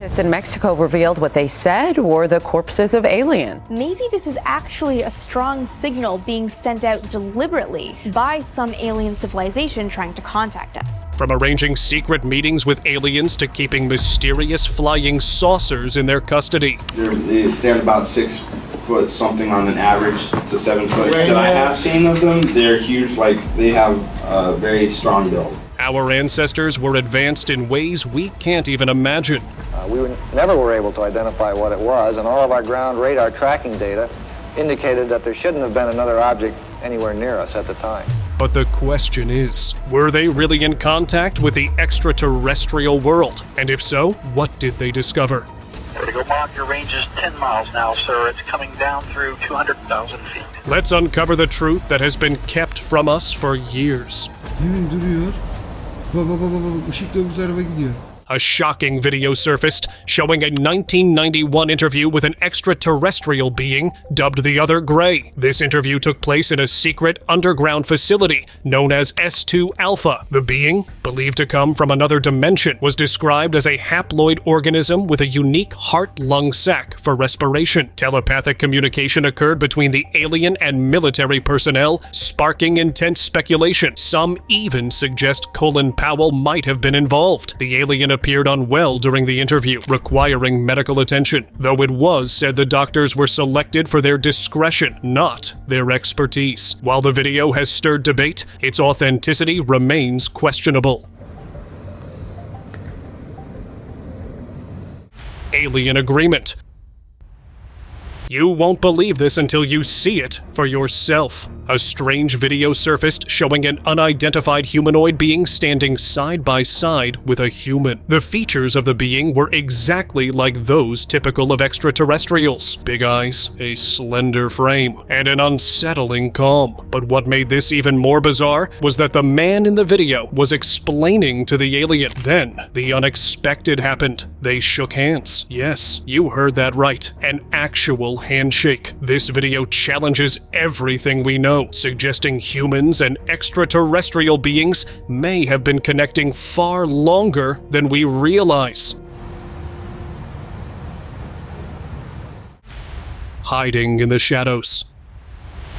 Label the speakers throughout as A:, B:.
A: In Mexico revealed what they said were the corpses of aliens.
B: Maybe this is actually a strong signal being sent out deliberately by some alien civilization trying to contact us.
C: From arranging secret meetings with aliens to keeping mysterious flying saucers in their custody.
D: They stand about 6 foot something on an average to 7 foot. That I have seen of them, they're huge, like they have a very strong build.
C: Our ancestors were advanced in ways we can't even imagine.
E: We never were able to identify what it was, and all of our ground radar tracking data indicated that there shouldn't have been another object anywhere near us at the time.
C: But the question is, were they really in contact with the extraterrestrial world? And if so, what did they discover?
F: Critical Mach, your range is 10 miles now, sir. It's coming down through 200,000 feet.
C: Let's uncover the truth that has been kept from us for years.
G: Yemin duruyor. Bak, ışık da bu tarafa gidiyor.
C: A shocking video surfaced showing a 1991 interview with an extraterrestrial being dubbed the Other Gray. This interview took place in a secret underground facility known as S2 Alpha. The being, believed to come from another dimension, was described as a haploid organism with a unique heart-lung sac for respiration. Telepathic communication occurred between the alien and military personnel, sparking intense speculation. Some even suggest Colin Powell might have been involved. The alien appeared unwell during the interview, requiring medical attention, though it was said the doctors were selected for their discretion, not their expertise. While the video has stirred debate, its authenticity remains questionable. Alien agreement. You won't believe this until you see it for yourself. A strange video surfaced showing an unidentified humanoid being standing side by side with a human. The features of the being were exactly like those typical of extraterrestrials. Big eyes, a slender frame, and an unsettling calm. But what made this even more bizarre was that the man in the video was explaining to the alien. Then, the unexpected happened. They shook hands. Yes, you heard that right. An actual handshake. This video challenges everything we know, suggesting humans and extraterrestrial beings may have been connecting far longer than we realize. Hiding in the shadows.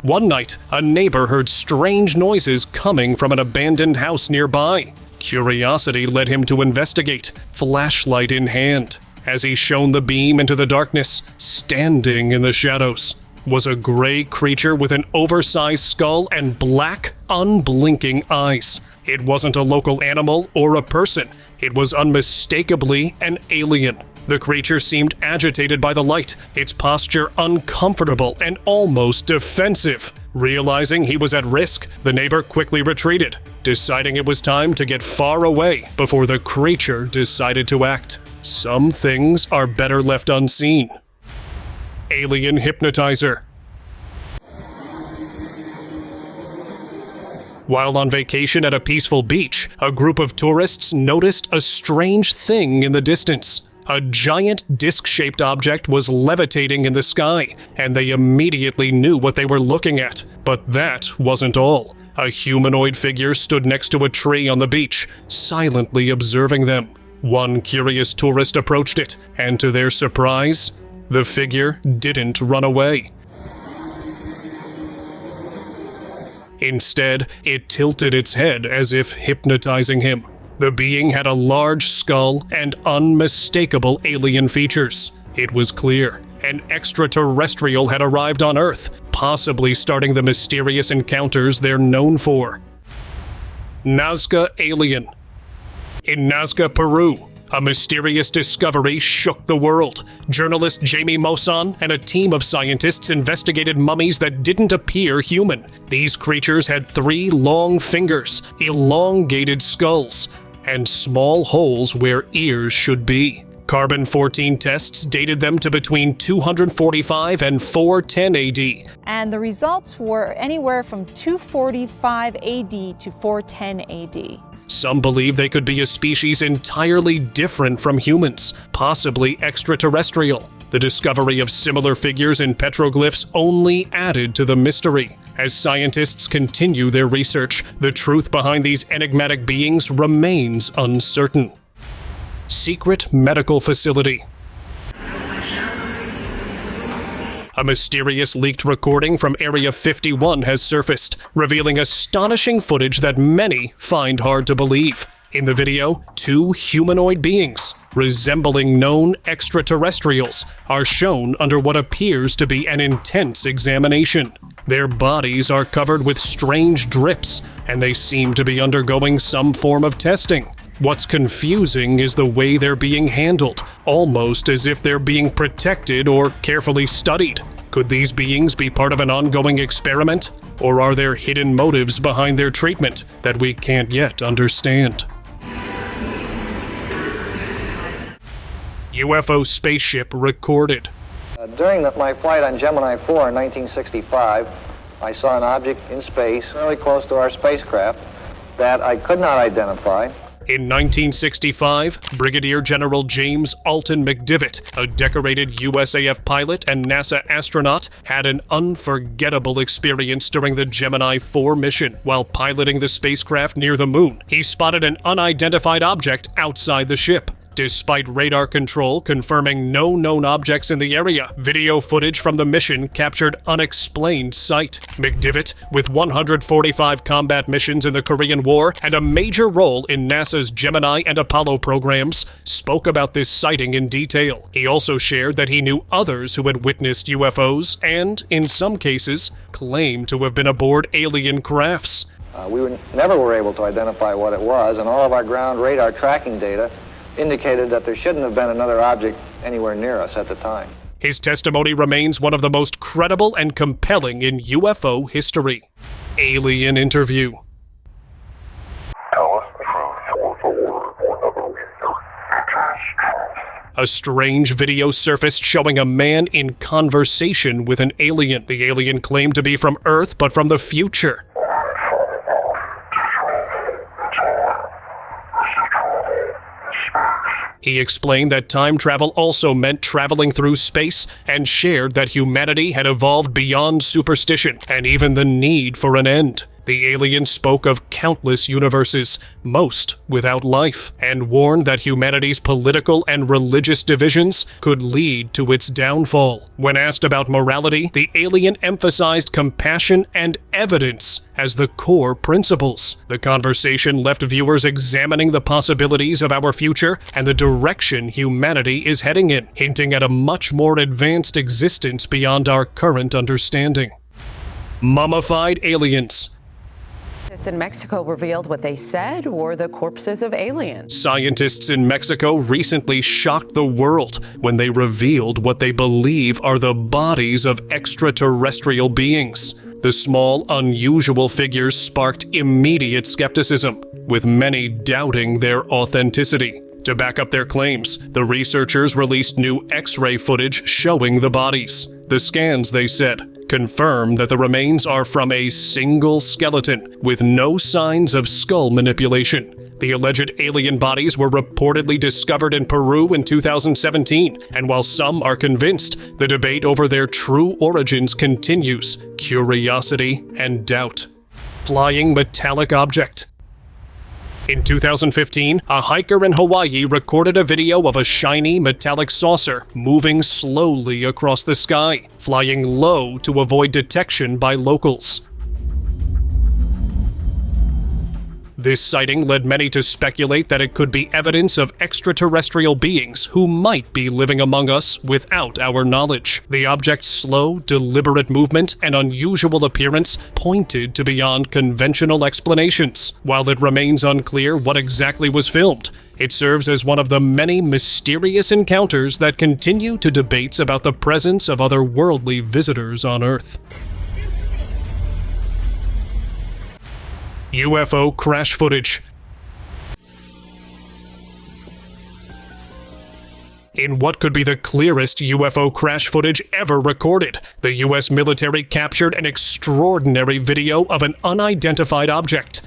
C: One night, a neighbor heard strange noises coming from an abandoned house nearby. Curiosity led him to investigate, flashlight in hand. As he shone the beam into the darkness, standing in the shadows was a gray creature with an oversized skull and black, unblinking eyes. It wasn't a local animal or a person. It was unmistakably an alien. The creature seemed agitated by the light, its posture uncomfortable and almost defensive. Realizing he was at risk, the neighbor quickly retreated, deciding it was time to get far away before the creature decided to act. Some things are better left unseen. Alien hypnotizer. While on vacation at a peaceful beach, a group of tourists noticed a strange thing in the distance. A giant disc-shaped object was levitating in the sky, and they immediately knew what they were looking at. But that wasn't all. A humanoid figure stood next to a tree on the beach, silently observing them. One curious tourist approached it, and to their surprise, the figure didn't run away. Instead, it tilted its head as if hypnotizing him. The being had a large skull and unmistakable alien features. It was clear an extraterrestrial had arrived on Earth, possibly starting the mysterious encounters they're known for. Nazca alien. In Nazca, Peru, a mysterious discovery shook the world. Journalist Jamie Maussan and a team of scientists investigated mummies that didn't appear human. These creatures had 3 long fingers, elongated skulls, and small holes where ears should be. Carbon-14 tests dated them to between 245 and 410 AD.
H: And the results were anywhere from 245 AD to 410 AD.
C: Some believe they could be a species entirely different from humans, possibly extraterrestrial. The discovery of similar figures in petroglyphs only added to the mystery. As scientists continue their research, the truth behind these enigmatic beings remains uncertain. secret medical facility. A mysterious leaked recording from Area 51 has surfaced, revealing astonishing footage that many find hard to believe. In the video, two humanoid beings, resembling known extraterrestrials, are shown under what appears to be an intense examination. Their bodies are covered with strange drips, and they seem to be undergoing some form of testing. What's confusing is the way they're being handled, almost as if they're being protected or carefully studied. Could these beings be part of an ongoing experiment? Or are there hidden motives behind their treatment that we can't yet understand? UFO spaceship recorded.
E: During my flight on Gemini 4 in 1965, I saw an object in space fairly close to our spacecraft that I could not identify.
C: In 1965, Brigadier General James Alton McDivitt, a decorated USAF pilot and NASA astronaut, had an unforgettable experience during the Gemini 4 mission. While piloting the spacecraft near the moon, he spotted an unidentified object outside the ship. Despite radar control confirming no known objects in the area, video footage from the mission captured unexplained sight. McDivitt, with 145 combat missions in the Korean War and a major role in NASA's Gemini and Apollo programs, spoke about this sighting in detail. He also shared that he knew others who had witnessed UFOs and, in some cases, claimed to have been aboard alien crafts.
E: We never were able to identify what it was, and all of our ground radar tracking data indicated that there shouldn't have been another object anywhere near us at the time.
C: His testimony remains one of the most credible and compelling in UFO history. Alien interview.
I: Tell us the truth or whatever
C: A strange video surfaced showing a man in conversation with an alien. The alien claimed to be from Earth, but from the future. He explained that time travel also meant traveling through space and shared that humanity had evolved beyond superstition and even the need for an end. The alien spoke of countless universes, most without life, and warned that humanity's political and religious divisions could lead to its downfall. When asked about morality, the alien emphasized compassion and evidence as the core principles. The conversation left viewers examining the possibilities of our future and the direction humanity is heading in, hinting at a much more advanced existence beyond our current understanding. Mummified aliens.
A: Scientists in Mexico revealed what they said were the corpses of aliens.
C: Scientists in Mexico recently shocked the world when they revealed what they believe are the bodies of extraterrestrial beings. The small, unusual figures sparked immediate skepticism, with many doubting their authenticity. To back up their claims, the researchers released new X-ray footage showing the bodies. The scans, they said, confirm that the remains are from a single skeleton, with no signs of skull manipulation. The alleged alien bodies were reportedly discovered in Peru in 2017, and while some are convinced, the debate over their true origins continues. Curiosity and doubt. Flying metallic object. In 2015, a hiker in Hawaii recorded a video of a shiny metallic saucer moving slowly across the sky, flying low to avoid detection by locals. This sighting led many to speculate that it could be evidence of extraterrestrial beings who might be living among us without our knowledge. The object's slow, deliberate movement and unusual appearance pointed to beyond conventional explanations. While it remains unclear what exactly was filmed, it serves as one of the many mysterious encounters that continue to debates about the presence of otherworldly visitors on Earth. UFO crash footage. In what could be the clearest UFO crash footage ever recorded, the U.S. military captured an extraordinary video of an unidentified object.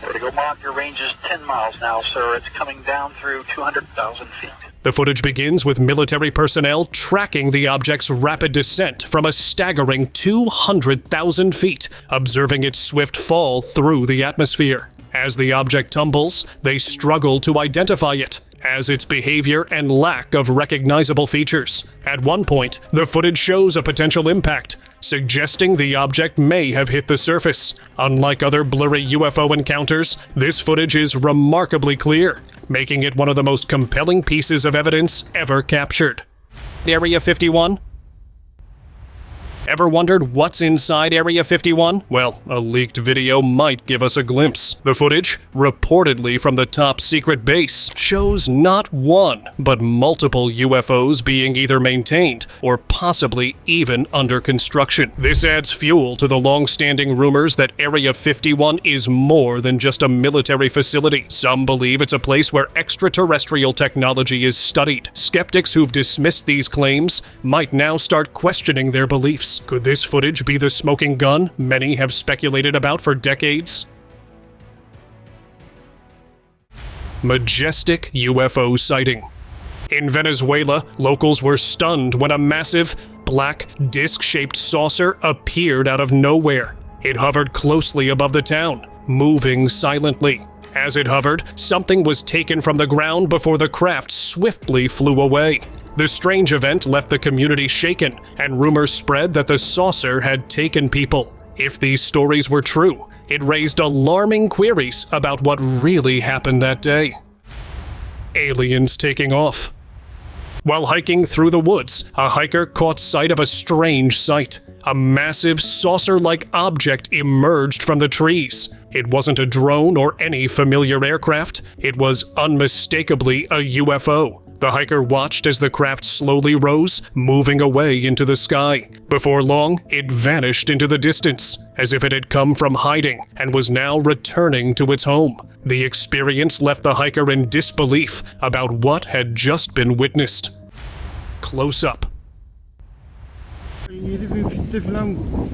F: Vertigo Mach, your range is 10 miles now, sir. It's coming down through 200,000 feet.
C: The footage begins with military personnel tracking the object's rapid descent from a staggering 200,000 feet, observing its swift fall through the atmosphere. As the object tumbles, they struggle to identify it, as its behavior and lack of recognizable features. At one point, the footage shows a potential impact, suggesting the object may have hit the surface. Unlike other blurry UFO encounters, this footage is remarkably clear, making it one of the most compelling pieces of evidence ever captured. Area 51? Ever wondered what's inside Area 51? Well, a leaked video might give us a glimpse. The footage, reportedly from the top secret base, shows not one, but multiple UFOs being either maintained or possibly even under construction. This adds fuel to the long-standing rumors that Area 51 is more than just a military facility. Some believe it's a place where extraterrestrial technology is studied. Skeptics who've dismissed these claims might now start questioning their beliefs. Could this footage be the smoking gun many have speculated about for decades? Majestic UFO sighting. In Venezuela, locals were stunned when a massive, black, disc-shaped saucer appeared out of nowhere. It hovered closely above the town, moving silently. As it hovered, something was taken from the ground before the craft swiftly flew away. The strange event left the community shaken, and rumors spread that the saucer had taken people. If these stories were true, it raised alarming queries about what really happened that day. Aliens taking off. While hiking through the woods, a hiker caught sight of a strange sight. A massive saucer-like object emerged from the trees. It wasn't a drone or any familiar aircraft. It was unmistakably a UFO. The hiker watched as the craft slowly rose, moving away into the sky. Before long, it vanished into the distance, as if it had come from hiding and was now returning to its home. The experience left the hiker in disbelief about what had just been witnessed. Close up.
G: 7000 fitte falan bu.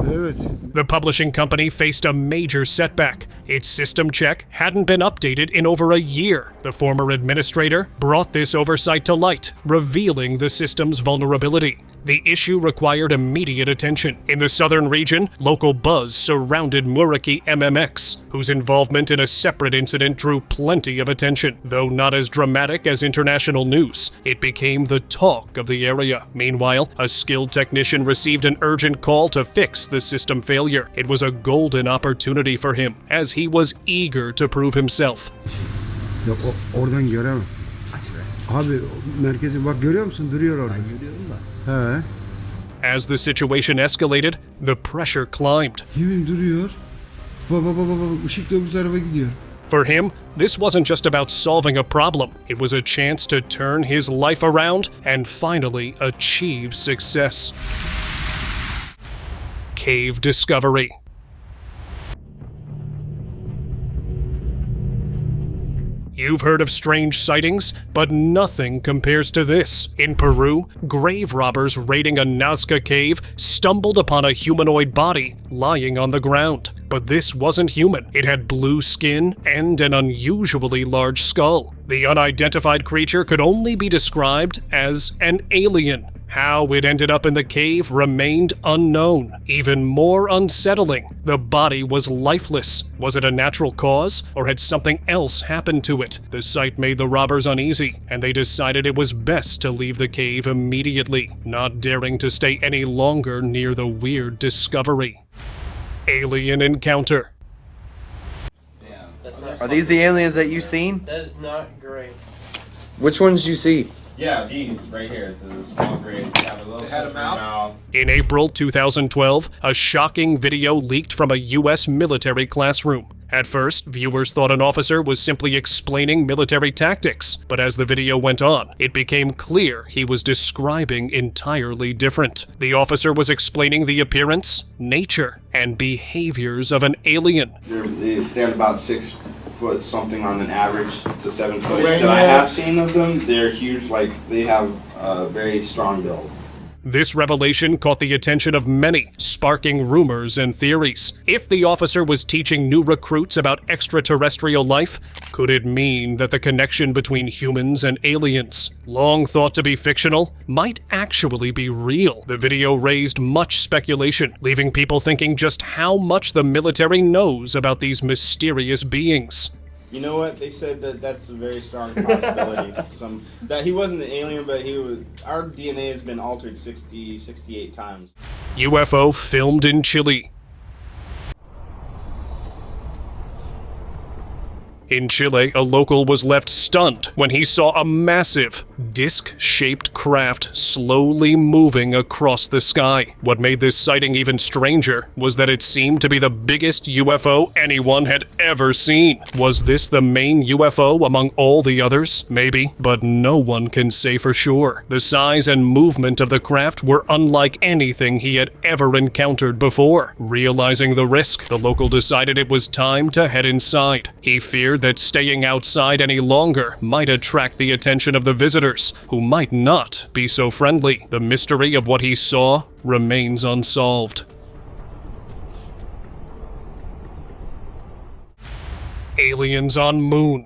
G: Evet.
C: The publishing company faced a major setback. Its system check hadn't been updated in over a year. The former administrator brought this oversight to light, revealing the system's vulnerability. The issue required immediate attention. In the southern region, local buzz surrounded Muraki MMX, whose involvement in a separate incident drew plenty of attention. Though not as dramatic as international news, it became the talk of the area. Meanwhile, a skilled technician received an urgent call to fix the system failure. It was a golden opportunity for him, as he was eager to prove himself.
G: Yok oradan göremez. Abi merkezi bak görüyor musun? Duruyor orada. Görüyorum da. He.
C: As the situation escalated, the pressure climbed.
G: Yemin duruyor. Bak ışık da öbür tarafa gidiyor.
C: For him, this wasn't just about solving a problem. It was a chance to turn his life around and finally achieve success. Cave discovery. You've heard of strange sightings, but nothing compares to this. In Peru, grave robbers raiding a Nazca cave stumbled upon a humanoid body lying on the ground. But this wasn't human. It had blue skin and an unusually large skull. The unidentified creature could only be described as an alien. How it ended up in the cave remained unknown. Even more unsettling, the body was lifeless. Was it a natural cause, or had something else happened to it? The sight made the robbers uneasy, and they decided it was best to leave the cave immediately, not daring to stay any longer near the weird discovery. Alien encounter.
J: Are these the aliens that you've seen?
K: That is not great.
J: Which ones did you see?
D: Yeah, these right here, the small grays. They have a little had a mouth.
C: In April 2012, a shocking video leaked from a U.S. military classroom. At first, viewers thought an officer was simply explaining military tactics, but as the video went on, it became clear he was describing entirely different. The officer was explaining the appearance, nature, and behaviors of an alien.
D: They stand about 6 foot something on an average to 7 foot. That I have seen of them, they're huge, like they have a very strong build.
C: This revelation caught the attention of many, sparking rumors and theories. If the officer was teaching new recruits about extraterrestrial life, could it mean that the connection between humans and aliens, long thought to be fictional, might actually be real? The video raised much speculation, leaving people thinking just how much the military knows about these mysterious beings.
D: You know what? They said that that's a very strong possibility. That he wasn't an alien, but he was. Our DNA has been altered 68 times.
C: UFO filmed in Chile. In Chile, a local was left stunned when he saw a massive, disc-shaped craft slowly moving across the sky. What made this sighting even stranger was that it seemed to be the biggest UFO anyone had ever seen. Was this the main UFO among all the others? Maybe, but no one can say for sure. The size and movement of the craft were unlike anything he had ever encountered before. Realizing the risk, the local decided it was time to head inside. He feared that staying outside any longer might attract the attention of the visitors, who might not be so friendly. The mystery of what he saw remains unsolved. Aliens on Moon.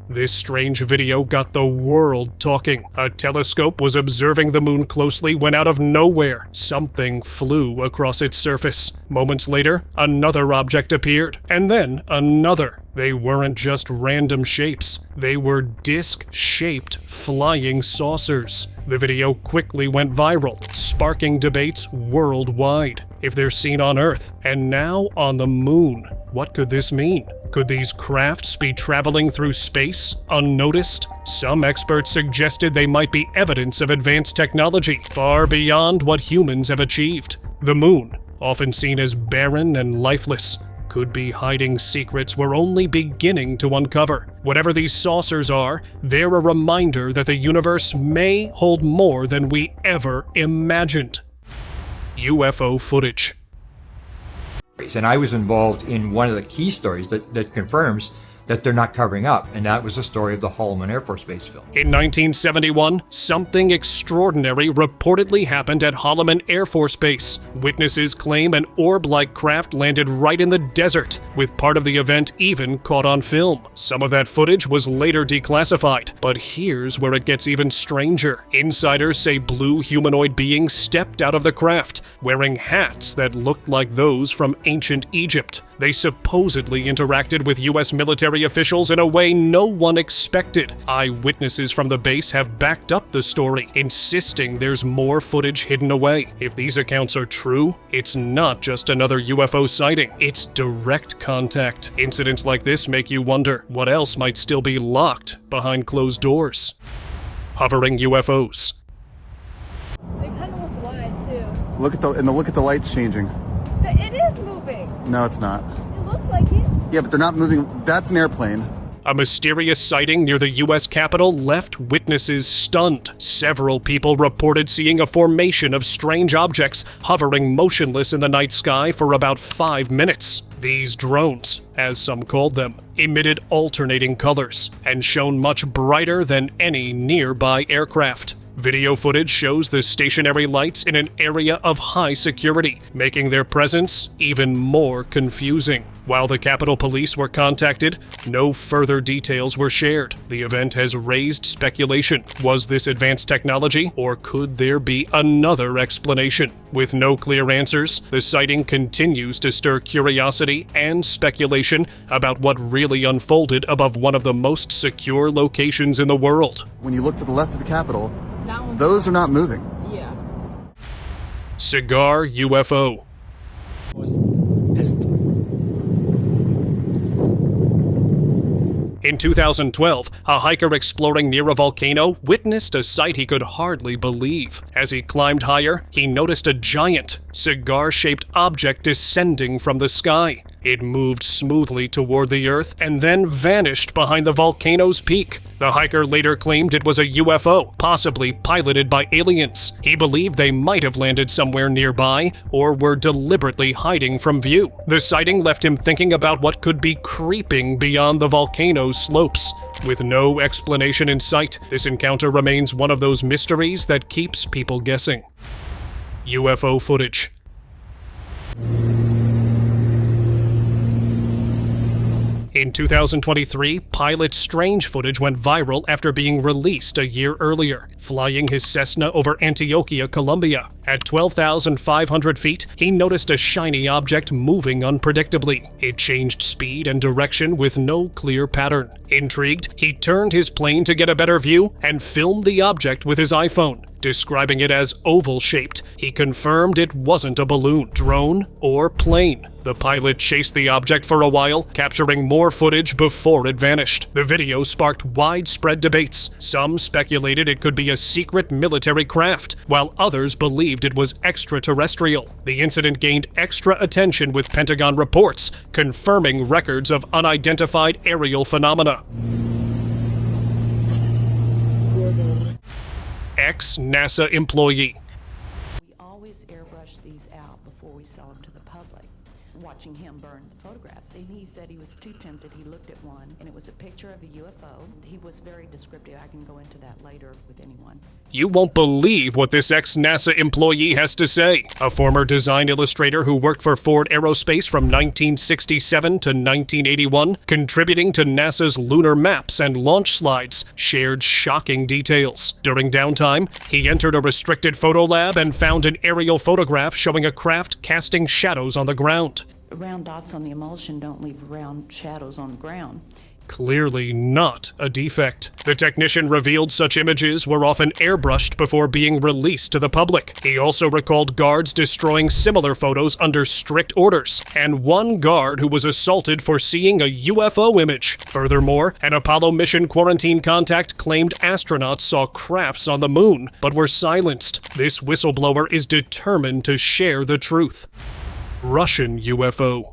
C: This strange video got the world talking. A telescope was observing the moon closely when out of nowhere, something flew across its surface. Moments later, another object appeared, and then another. They weren't just random shapes. They were disc-shaped flying saucers. The video quickly went viral, sparking debates worldwide. If they're seen on Earth, and now on the moon, what could this mean? Could these crafts be traveling through space, unnoticed? Some experts suggested they might be evidence of advanced technology, far beyond what humans have achieved. The moon, often seen as barren and lifeless, could be hiding secrets we're only beginning to uncover. Whatever these saucers are, they're a reminder that the universe may hold more than we ever imagined. UFO footage.
K: And I was involved in one of the key stories that confirms that they're not covering up, and that was the story of the Holloman Air Force Base film.
C: In 1971, something extraordinary reportedly happened at Holloman Air Force Base. Witnesses claim an orb-like craft landed right in the desert, with part of the event even caught on film. Some of that footage was later declassified, but here's where it gets even stranger. Insiders say blue humanoid beings stepped out of the craft, wearing hats that looked like those from ancient Egypt. They supposedly interacted with U.S. military officials in a way no one expected. Eyewitnesses from the base have backed up the story, insisting there's more footage hidden away. If these accounts are true, it's not just another UFO sighting, it's direct contact. Incidents like this make you wonder what else might still be locked behind closed doors. Hovering UFOs.
L: They kind of look wide too.
M: Look at the lights changing.
L: It is moving.
M: No, it's not.
L: It looks like it.
M: Yeah, but they're not moving. That's an airplane.
C: A mysterious sighting near the U.S. Capitol left witnesses stunned. Several people reported seeing a formation of strange objects hovering motionless in the night sky for about 5 minutes. These drones, as some called them, emitted alternating colors and shone much brighter than any nearby aircraft. Video footage shows the stationary lights in an area of high security, making their presence even more confusing. While the Capitol Police were contacted, no further details were shared. The event has raised speculation. Was this advanced technology, or could there be another explanation? With no clear answers, the sighting continues to stir curiosity and speculation about what really unfolded above one of the most secure locations in the world.
M: When you look to the left of the Capitol, those are not moving.
L: Yeah.
C: Cigar UFO. In 2012, a hiker exploring near a volcano witnessed a sight he could hardly believe. As he climbed higher, he noticed a giant, cigar-shaped object descending from the sky. It moved smoothly toward the Earth and then vanished behind the volcano's peak. The hiker later claimed it was a UFO, possibly piloted by aliens. He believed they might have landed somewhere nearby or were deliberately hiding from view. The sighting left him thinking about what could be creeping beyond the volcano's slopes. With no explanation in sight, this encounter remains one of those mysteries that keeps people guessing. UFO footage. In 2023, pilot strange footage went viral after being released a year earlier, flying his Cessna over Antioquia, Colombia. At 12,500 feet, he noticed a shiny object moving unpredictably. It changed speed and direction with no clear pattern. Intrigued, he turned his plane to get a better view and filmed the object with his iPhone. Describing it as oval-shaped, he confirmed it wasn't a balloon, drone, or plane. The pilot chased the object for a while, capturing more footage before it vanished. The video sparked widespread debates. Some speculated it could be a secret military craft, while others believed it was extraterrestrial. The incident gained extra attention with Pentagon reports, confirming records of unidentified aerial phenomena. Ex-NASA employee.
N: We always airbrush these out before we sell them to the public. Watching him burn the photographs, and he said he was too tempted. He looked at one, and it was a picture of a UFO. He was very descriptive. I can go into that later with anyone.
C: You won't believe what this ex-NASA employee has to say. A former design illustrator who worked for Ford Aerospace from 1967 to 1981, contributing to NASA's lunar maps and launch slides, shared shocking details. During downtime, he entered a restricted photo lab and found an aerial photograph showing a craft casting shadows on the ground.
N: Round dots on the emulsion don't leave round shadows on the ground.
C: Clearly not a defect. The technician revealed such images were often airbrushed before being released to the public. He also recalled guards destroying similar photos under strict orders, and one guard who was assaulted for seeing a UFO image. Furthermore, an Apollo mission quarantine contact claimed astronauts saw crafts on the moon, but were silenced. This whistleblower is determined to share the truth. Russian UFO.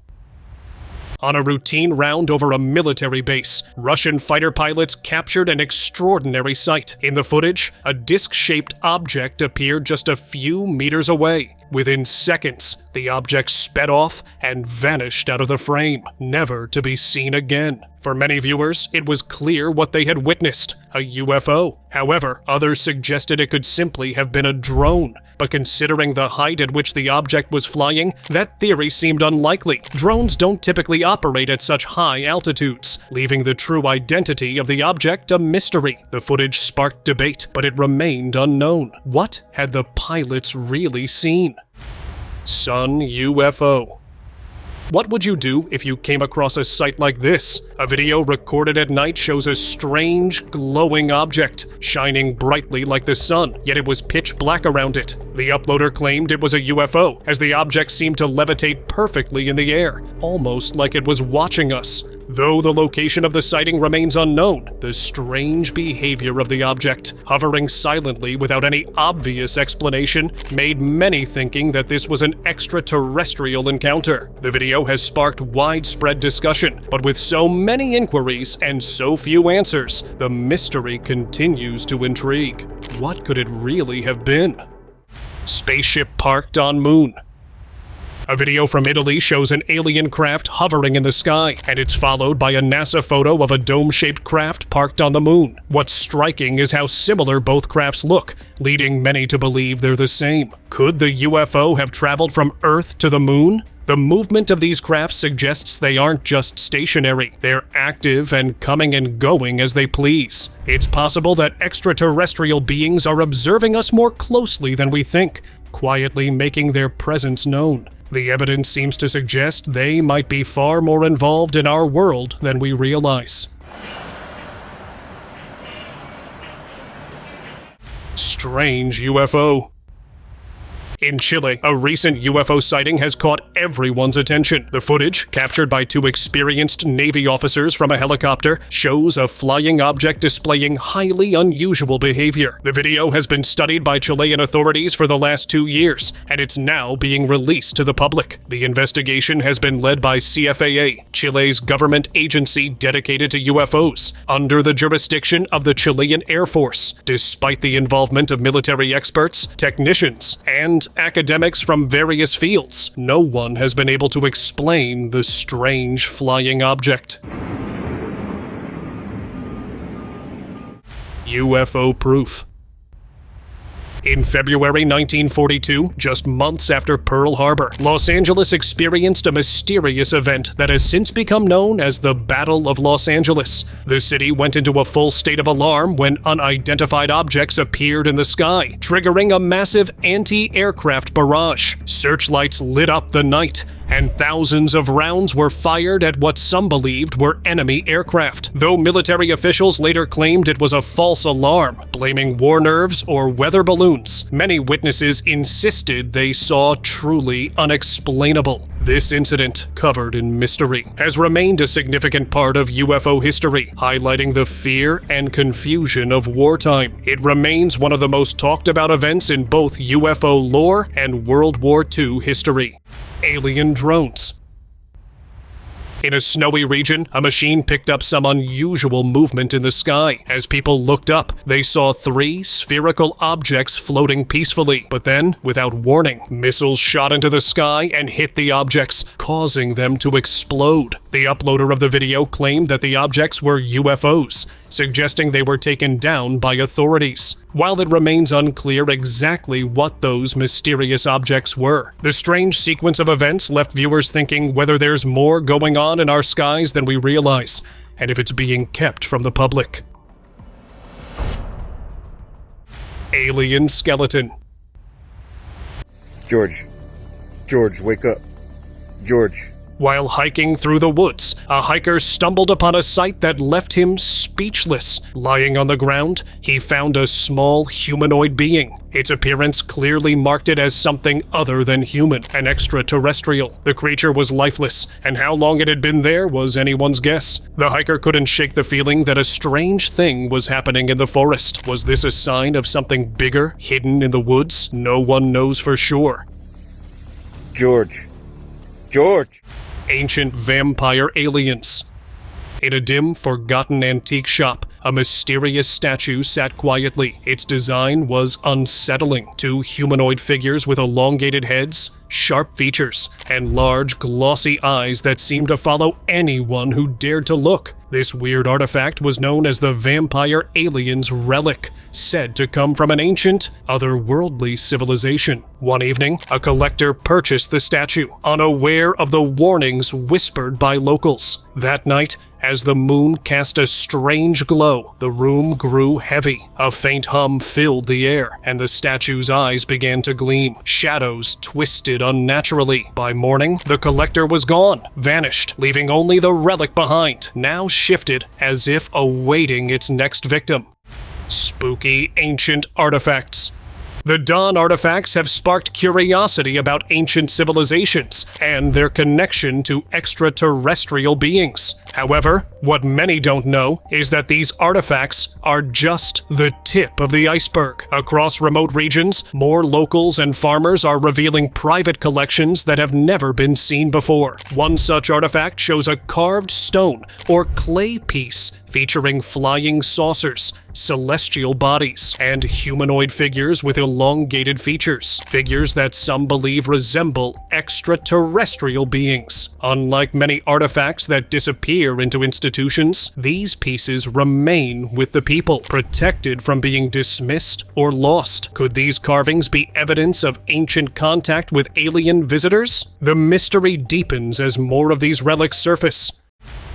C: On a routine round over a military base, Russian fighter pilots captured an extraordinary sight. In the footage, a disc-shaped object appeared just a few meters away. Within seconds, the object sped off and vanished out of the frame, never to be seen again. For many viewers, it was clear what they had witnessed, a UFO. However, others suggested it could simply have been a drone. But considering the height at which the object was flying, that theory seemed unlikely. Drones don't typically operate at such high altitudes, leaving the true identity of the object a mystery. The footage sparked debate, but it remained unknown. What had the pilots really seen? Sun UFO. What would you do if you came across a sight like this? A video recorded at night shows a strange, glowing object, shining brightly like the sun, yet it was pitch black around it. The uploader claimed it was a UFO, as the object seemed to levitate perfectly in the air, almost like it was watching us. Though the location of the sighting remains unknown, the strange behavior of the object, hovering silently without any obvious explanation, made many thinking that this was an extraterrestrial encounter. The video has sparked widespread discussion, but with so many inquiries and so few answers, the mystery continues to intrigue. What could it really have been? Spaceship parked on moon. A video from Italy shows an alien craft hovering in the sky, and it's followed by a NASA photo of a dome-shaped craft parked on the moon. What's striking is how similar both crafts look, leading many to believe they're the same. Could the UFO have traveled from Earth to the moon? The movement of these crafts suggests they aren't just stationary. They're active and coming and going as they please. It's possible that extraterrestrial beings are observing us more closely than we think, quietly making their presence known. The evidence seems to suggest they might be far more involved in our world than we realize. Strange UFO. In Chile, a recent UFO sighting has caught everyone's attention. The footage, captured by two experienced Navy officers from a helicopter, shows a flying object displaying highly unusual behavior. The video has been studied by Chilean authorities for the last 2 years, and it's now being released to the public. The investigation has been led by CFAA, Chile's government agency dedicated to UFOs, under the jurisdiction of the Chilean Air Force. Despite the involvement of military experts, technicians, and academics from various fields, no one has been able to explain the strange flying object. UFO proof. In February 1942, just months after Pearl Harbor, Los Angeles experienced a mysterious event that has since become known as the Battle of Los Angeles. The city went into a full state of alarm when unidentified objects appeared in the sky, triggering a massive anti-aircraft barrage. Searchlights lit up the night, and thousands of rounds were fired at what some believed were enemy aircraft, though military officials later claimed it was a false alarm, blaming war nerves or weather balloons. Many witnesses insisted they saw truly unexplainable. This incident, covered in mystery, has remained a significant part of UFO history, highlighting the fear and confusion of wartime. It remains one of the most talked about events in both UFO lore and World War II history. Alien drones. In a snowy region, a machine picked up some unusual movement in the sky. As people looked up, they saw 3 spherical objects floating peacefully. But then, without warning, missiles shot into the sky and hit the objects, causing them to explode. The uploader of the video claimed that the objects were UFOs, suggesting they were taken down by authorities. While it remains unclear exactly what those mysterious objects were, the strange sequence of events left viewers thinking whether there's more going on in our skies than we realize, and if it's being kept from the public. Alien skeleton.
O: George, wake up. George.
C: While hiking through the woods, a hiker stumbled upon a sight that left him speechless. Lying on the ground, he found a small humanoid being. Its appearance clearly marked it as something other than human, an extraterrestrial. The creature was lifeless, and how long it had been there was anyone's guess. The hiker couldn't shake the feeling that a strange thing was happening in the forest. Was this a sign of something bigger hidden in the woods? No one knows for sure.
O: George.
C: Ancient vampire aliens. In a dim, forgotten antique shop, a mysterious statue sat quietly. Its design was unsettling. 2 humanoid figures with elongated heads, sharp features, and large, glossy eyes that seemed to follow anyone who dared to look. This weird artifact was known as the vampire alien's relic, said to come from an ancient, otherworldly civilization. One evening, a collector purchased the statue, unaware of the warnings whispered by locals. That night, as the moon cast a strange glow, the room grew heavy. A faint hum filled the air, and the statue's eyes began to gleam. Shadows twisted unnaturally. By morning, the collector was gone, vanished, leaving only the relic behind, now shifted as if awaiting its next victim. Spooky ancient artifacts. The Dawn artifacts have sparked curiosity about ancient civilizations and their connection to extraterrestrial beings. However, what many don't know is that these artifacts are just the tip of the iceberg. Across remote regions, more locals and farmers are revealing private collections that have never been seen before. One such artifact shows a carved stone or clay piece featuring flying saucers, celestial bodies, and humanoid figures with elongated features. Figures that some believe resemble extraterrestrial beings. Unlike many artifacts that disappear into institutions, these pieces remain with the people, protected from being dismissed or lost. Could these carvings be evidence of ancient contact with alien visitors? The mystery deepens as more of these relics surface.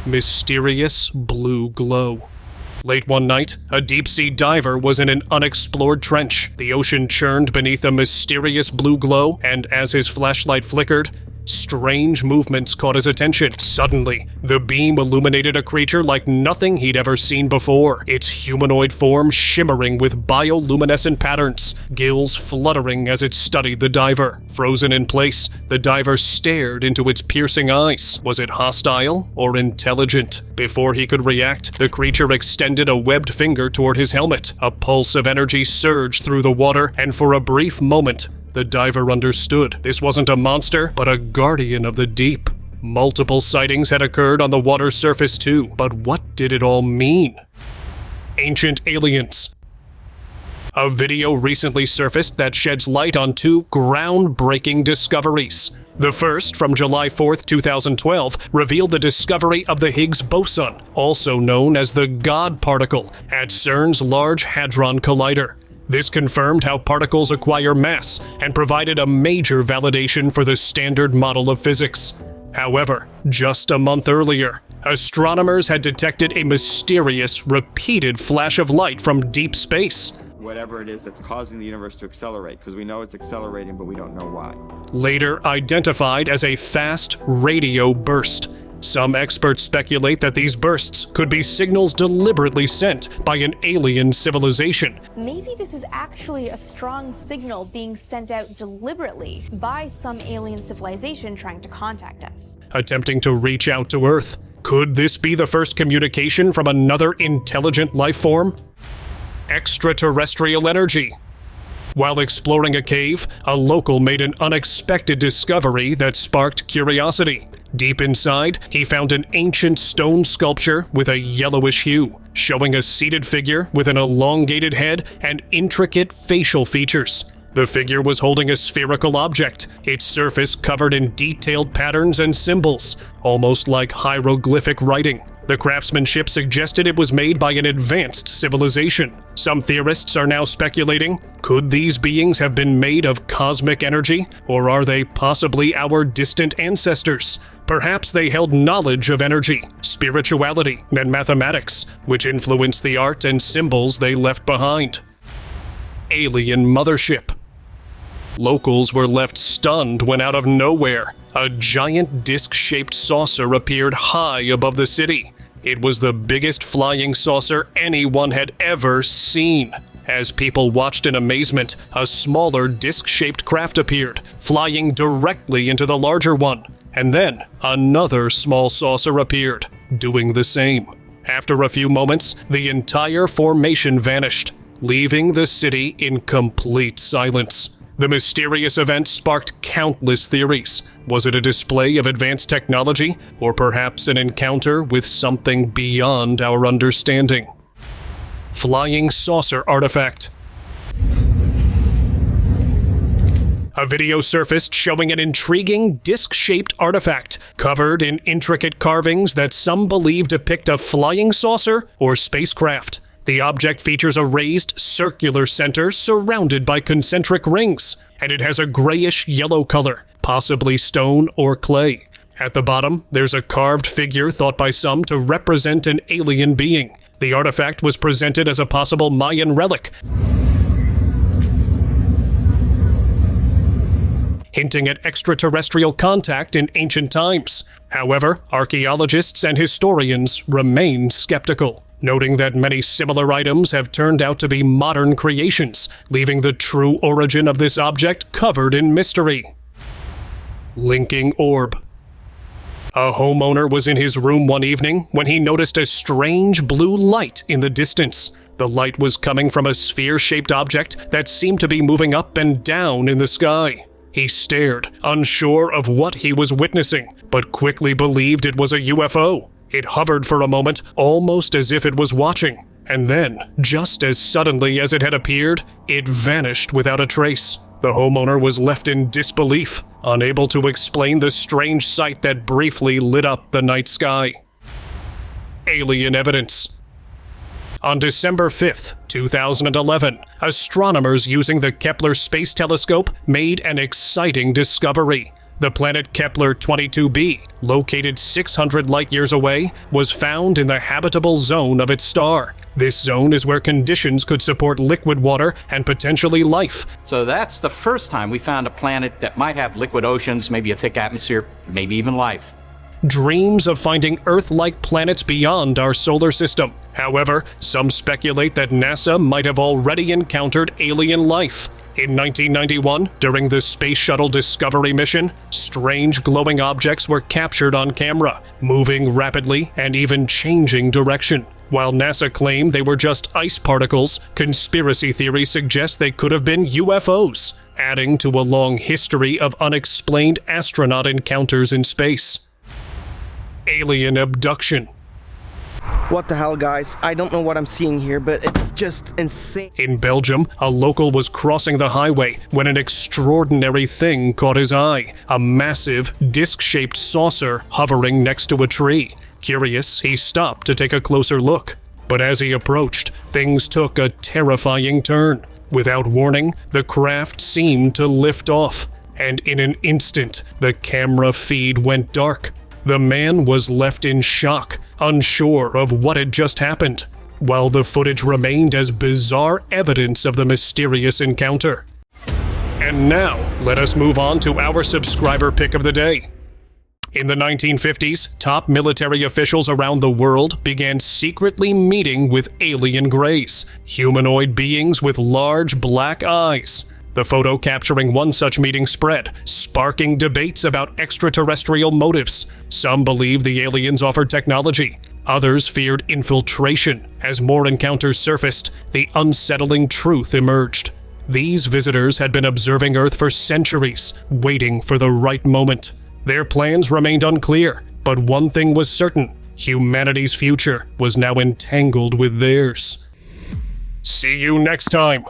C: Mysterious blue glow. Late one night, a deep-sea diver was in an unexplored trench. The ocean churned beneath a mysterious blue glow, and as his flashlight flickered, strange movements caught his attention. Suddenly, the beam illuminated a creature like nothing he'd ever seen before, its humanoid form shimmering with bioluminescent patterns, gills fluttering as it studied the diver. Frozen in place, the diver stared into its piercing eyes. Was it hostile or intelligent? Before he could react, the creature extended a webbed finger toward his helmet. A pulse of energy surged through the water, and for a brief moment, the diver understood. This wasn't a monster, but a guardian of the deep. Multiple sightings had occurred on the water's surface too, but what did it all mean? Ancient aliens. A video recently surfaced that sheds light on 2 groundbreaking discoveries. The first, from July 4th, 2012, revealed the discovery of the Higgs boson, also known as the God particle, at CERN's Large Hadron Collider. This confirmed how particles acquire mass and provided a major validation for the standard model of physics. However, just a month earlier, astronomers had detected a mysterious, repeated flash of light from deep space.
P: Whatever it is that's causing the universe to accelerate, because we know it's accelerating, but we don't know why.
C: Later identified as a fast radio burst. Some experts speculate that these bursts could be signals deliberately sent by an alien civilization.
B: Maybe this is actually a strong signal being sent out deliberately by some alien civilization trying to contact us.
C: Attempting to reach out to Earth. Could this be the first communication from another intelligent life form? Extraterrestrial energy. While exploring a cave, a local made an unexpected discovery that sparked curiosity. Deep inside, he found an ancient stone sculpture with a yellowish hue, showing a seated figure with an elongated head and intricate facial features. The figure was holding a spherical object, its surface covered in detailed patterns and symbols, almost like hieroglyphic writing. The craftsmanship suggested it was made by an advanced civilization. Some theorists are now speculating, could these beings have been made of cosmic energy, or are they possibly our distant ancestors? Perhaps they held knowledge of energy, spirituality, and mathematics, which influenced the art and symbols they left behind. Alien mothership. Locals were left stunned when out of nowhere, a giant disc-shaped saucer appeared high above the city. It was the biggest flying saucer anyone had ever seen. As people watched in amazement, a smaller disc-shaped craft appeared, flying directly into the larger one. And then, another small saucer appeared, doing the same. After a few moments, the entire formation vanished, leaving the city in complete silence. The mysterious event sparked countless theories. Was it a display of advanced technology, or perhaps an encounter with something beyond our understanding? Flying saucer artifact. A video surfaced showing an intriguing disc-shaped artifact covered in intricate carvings that some believe depict a flying saucer or spacecraft. The object features a raised, circular center surrounded by concentric rings, and it has a grayish-yellow color, possibly stone or clay. At the bottom, there's a carved figure thought by some to represent an alien being. The artifact was presented as a possible Mayan relic, hinting at extraterrestrial contact in ancient times. However, archaeologists and historians remain skeptical, noting that many similar items have turned out to be modern creations, leaving the true origin of this object covered in mystery. Linking orb. A homeowner was in his room one evening when he noticed a strange blue light in the distance. The light was coming from a sphere-shaped object that seemed to be moving up and down in the sky. He stared, unsure of what he was witnessing, but quickly believed it was a UFO. It hovered for a moment, almost as if it was watching, and then, just as suddenly as it had appeared, it vanished without a trace. The homeowner was left in disbelief, unable to explain the strange sight that briefly lit up the night sky. Alien evidence. On December 5th, 2011, astronomers using the Kepler Space Telescope made an exciting discovery. The planet Kepler 22b, located 600 light-years away, was found in the habitable zone of its star. This zone is where conditions could support liquid water and potentially life.
Q: So that's the first time we found a planet that might have liquid oceans, maybe a thick atmosphere, maybe even life.
C: Dreams of finding Earth-like planets beyond our solar system. However, some speculate that NASA might have already encountered alien life. In 1991, during the Space Shuttle Discovery mission, strange glowing objects were captured on camera, moving rapidly and even changing direction. While NASA claimed they were just ice particles, conspiracy theories suggest they could have been UFOs, adding to a long history of unexplained astronaut encounters in space. Alien abduction.
R: What the hell, guys? I don't know what I'm seeing here, but it's just insane.
C: In Belgium, a local was crossing the highway when an extraordinary thing caught his eye. A massive, disc-shaped saucer hovering next to a tree. Curious, he stopped to take a closer look. But as he approached, things took a terrifying turn. Without warning, the craft seemed to lift off, and in an instant, the camera feed went dark. The man was left in shock, unsure of what had just happened, while the footage remained as bizarre evidence of the mysterious encounter. And now, let us move on to our subscriber pick of the day. In the 1950s, top military officials around the world began secretly meeting with alien greys, humanoid beings with large black eyes. The photo capturing one such meeting spread, sparking debates about extraterrestrial motives. Some believed the aliens offered technology. Others feared infiltration. As more encounters surfaced, the unsettling truth emerged. These visitors had been observing Earth for centuries, waiting for the right moment. Their plans remained unclear, but one thing was certain: humanity's future was now entangled with theirs. See you next time!